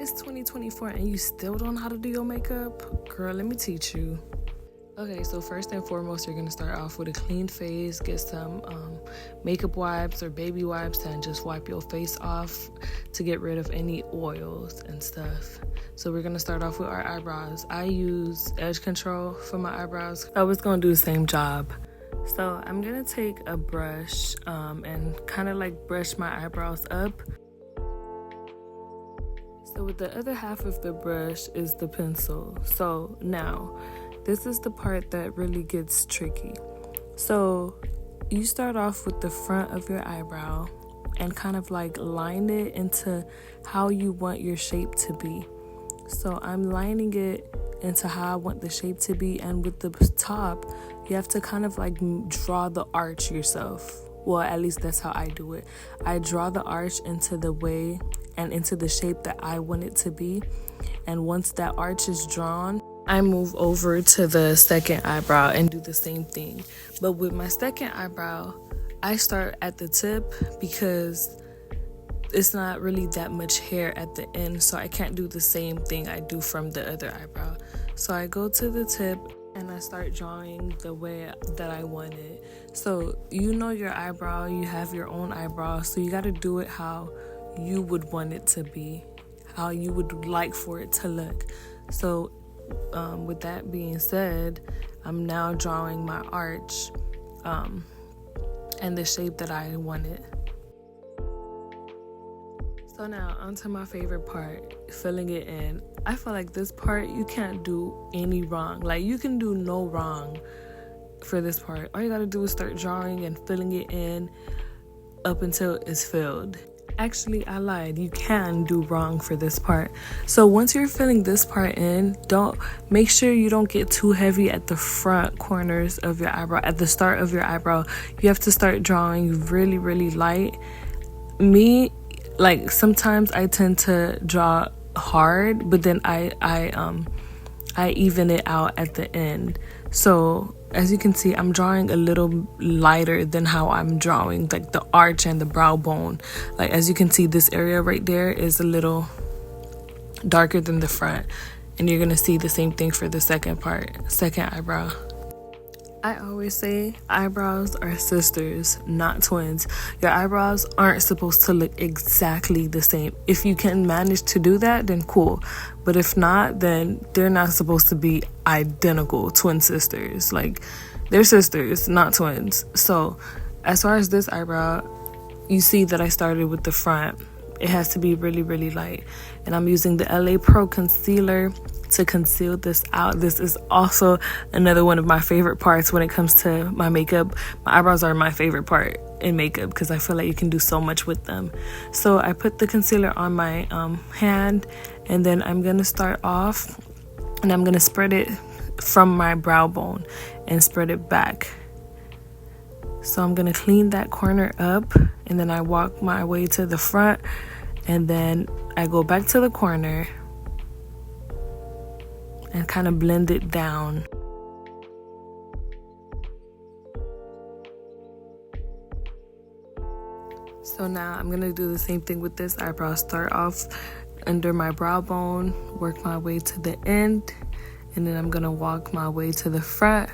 It's 2024 and you still don't know how to do your makeup? Girl, let me teach you. Okay, so first and foremost, you're gonna start off with a clean face. Get some makeup wipes or baby wipes and just wipe your face off to get rid of any oils and stuff. So we're gonna start off with our eyebrows. I use edge control for my eyebrows. I was gonna do the same job. So I'm gonna take a brush and kind of like brush my eyebrows up. So with the other half of the brush is the pencil. So now, this is the part that really gets tricky. So you start off with the front of your eyebrow and kind of like line it into how you want your shape to be. So I'm lining it into how I want the shape to be, and with the top, you have to kind of like draw the arch yourself. Well, at least that's how I do it. I draw the arch into the way and into the shape that I want it to be. And once that arch is drawn, I move over to the second eyebrow and do the same thing. But with my second eyebrow, I start at the tip because it's not really that much hair at the end, so I can't do the same thing I do from the other eyebrow. So I go to the tip and I start drawing the way that I want it. So you know your eyebrow, you have your own eyebrow, so you got to do it how you would want it to be, how you would like for it to look. So with that being said, I'm now drawing my arch and the shape that I wanted. So now onto my favorite part, filling it in. I feel like this part you can't do any wrong. Like, you can do no wrong for this part. All you gotta do is start drawing and filling it in up until it's filled. Actually, I lied. You can do wrong for this part. So once you're filling this part in, make sure you don't get too heavy at the front corners of your eyebrow. At the start of your eyebrow, you have to start drawing really, really light. Like sometimes I tend to draw hard, but then I even it out at the end. So as you can see, I'm drawing a little lighter than how I'm drawing like the arch and the brow bone. Like, as you can see, this area right there is a little darker than the front, and you're gonna see the same thing for the second eyebrow. I always say eyebrows are sisters, not twins. Your eyebrows aren't supposed to look exactly the same. If you can manage to do that, then cool. But if not, then they're not supposed to be identical twin sisters. Like, they're sisters, not twins. So as far as this eyebrow, you see that I started with the front. It has to be really, really light. And I'm using the LA Pro concealer to conceal this out. This is also another one of my favorite parts when it comes to my makeup. My eyebrows are my favorite part in makeup because I feel like you can do so much with them. So I put the concealer on my hand, and then I'm gonna start off and I'm gonna spread it from my brow bone and spread it back. So I'm gonna clean that corner up, and then I walk my way to the front, and then I go back to the corner and kind of blend it down. So now I'm gonna do the same thing with this eyebrow. Start off under my brow bone, work my way to the end, and then I'm gonna walk my way to the front.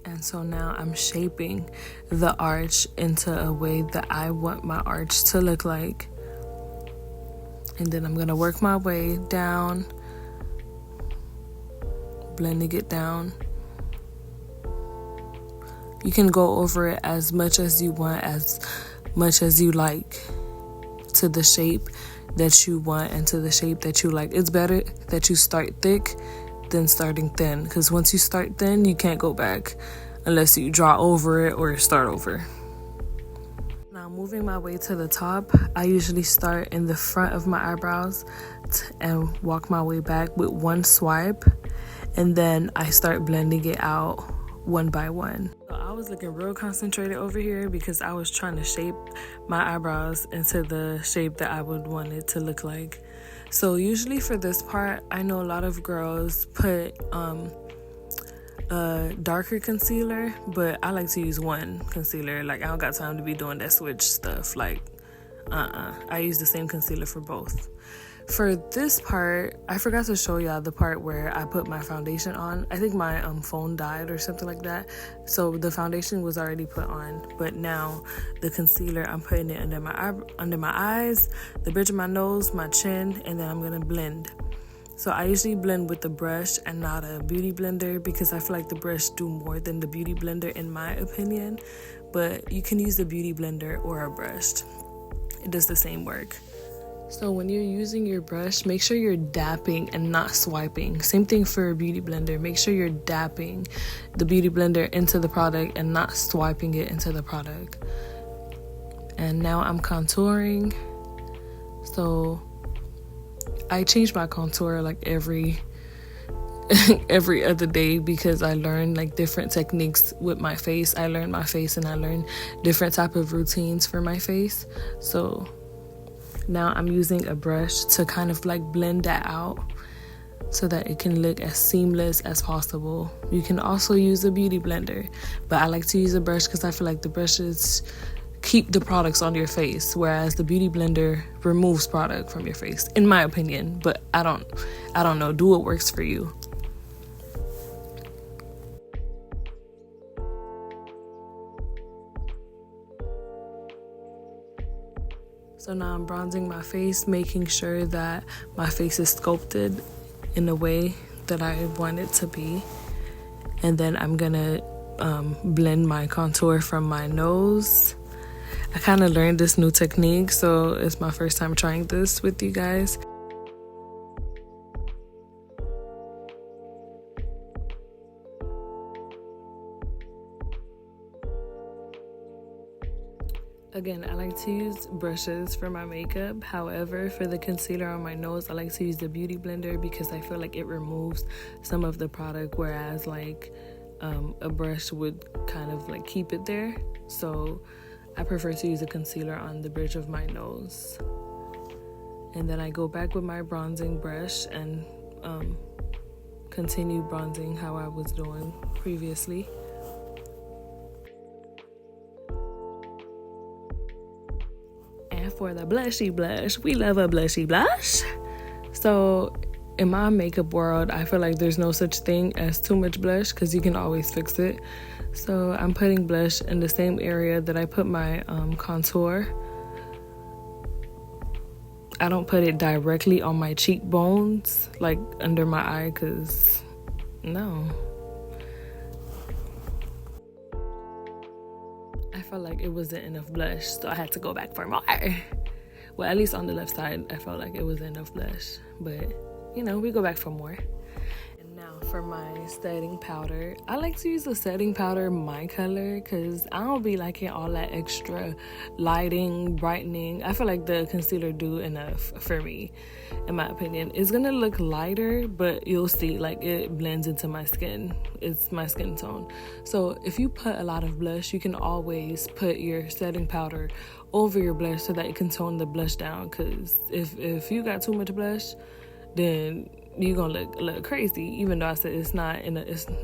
And so now I'm shaping the arch into a way that I want my arch to look like. And then I'm gonna work my way down, blending it down. You can go over it as much as you want, as much as you like, to the shape that you want and to the shape that you like. It's better that you start thick than starting thin, because once you start thin, you can't go back unless you draw over it or start over. Now, moving my way to the top, I usually start in the front of my eyebrows and walk my way back with one swipe, and then I start blending it out one by one. So I was looking real concentrated over here because I was trying to shape my eyebrows into the shape that I would want it to look like. So usually for this part, I know a lot of girls put a darker concealer, but I like to use one concealer. Like, I don't got time to be doing that switch stuff. Like, I use the same concealer for both. For this part, I forgot to show y'all the part where I put my foundation on. I think my phone died or something like that, so the foundation was already put on, but now the concealer, I'm putting it under my eyes, the bridge of my nose, my chin, and then I'm gonna blend. So I usually blend with the brush and not a beauty blender, because I feel like the brush do more than the beauty blender in my opinion, but you can use the beauty blender or a brush. It does the same work. So when you're using your brush, make sure you're dapping and not swiping. Same thing for a beauty blender. Make sure you're dapping the beauty blender into the product and not swiping it into the product. And now I'm contouring. So I change my contour like every other day, because I learn like different techniques with my face. I learn my face and I learn different type of routines for my face. So now I'm using a brush to kind of like blend that out so that it can look as seamless as possible. You can also use a beauty blender, but I like to use a brush because I feel like the brushes keep the products on your face, whereas the beauty blender removes product from your face, in my opinion. But I don't know, do what works for you. So now I'm bronzing my face, making sure that my face is sculpted in a way that I want it to be. And then I'm gonna blend my contour from my nose. I kind of learned this new technique, so it's my first time trying this with you guys. Again, I like to use brushes for my makeup. However, for the concealer on my nose, I like to use the beauty blender because I feel like it removes some of the product, whereas like a brush would kind of like keep it there. So I prefer to use a concealer on the bridge of my nose. And then I go back with my bronzing brush and continue bronzing how I was doing previously. And for the blushy blush, we love a blushy blush. So in my makeup world, I feel like there's no such thing as too much blush because you can always fix it. So I'm putting blush in the same area that I put my contour. I don't put it directly on my cheekbones, like under my eye, because no. I felt like it wasn't enough blush, so I had to go back for more. Well, at least on the left side, I felt like it wasn't enough blush. But, you know, we go back for more. And now for my setting powder. I like to use the setting powder my color because I don't be liking all that extra lighting, brightening. I feel like the concealer do enough for me, in my opinion. It's going to look lighter, but you'll see like it blends into my skin. It's my skin tone. So if you put a lot of blush, you can always put your setting powder over your blush so that it can tone the blush down, because if you got too much blush, then you're gonna look crazy. Even though I said it's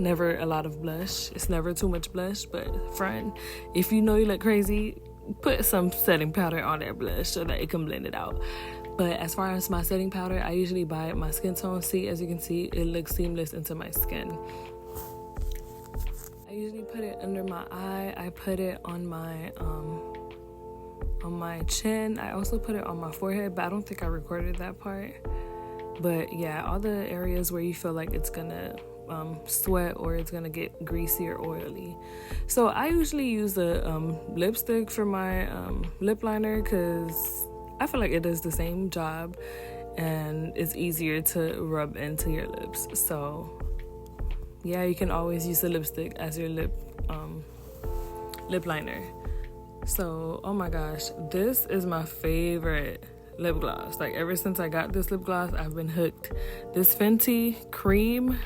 never a lot of blush, it's never too much blush, but friend, if you know you look crazy, put some setting powder on that blush so that it can blend it out. But as far as my setting powder, I usually buy my skin tone. See, as you can see, it looks seamless into my skin. I usually put it under my eye. I put it on my chin. I also put it on my forehead, but I don't think I recorded that part. But yeah, all the areas where you feel like it's gonna sweat or it's gonna get greasy or oily. So I usually use a lipstick for my lip liner because I feel like it does the same job and it's easier to rub into your lips. So yeah, you can always use the lipstick as your lip liner. So, oh my gosh, this is my favorite lip gloss. Like, ever since I got this lip gloss, I've been hooked. This Fenty Cream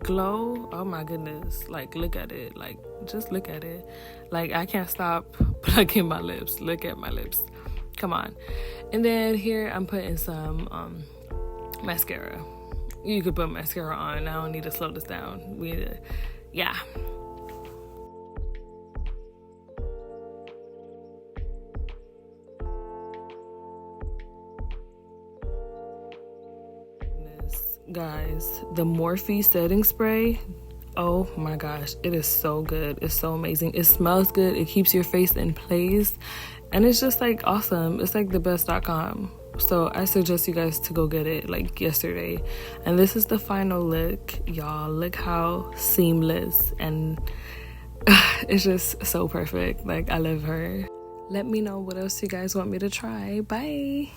Glow, oh my goodness. Like, look at it. Like, just look at it. Like, I can't stop plucking my lips. Look at my lips. Come on. And then here I'm putting some mascara. You could put mascara on. I don't need to slow this down. We need to yeah. Guys, the Morphe setting spray, oh my gosh, it is so good. It's so amazing. It smells good. It keeps your face in place. And it's just like awesome. It's like the best.com. So I suggest you guys to go get it like yesterday. And this is the final look, y'all. Look how seamless and it's just so perfect. Like, I love her. Let me know what else you guys want me to try. Bye.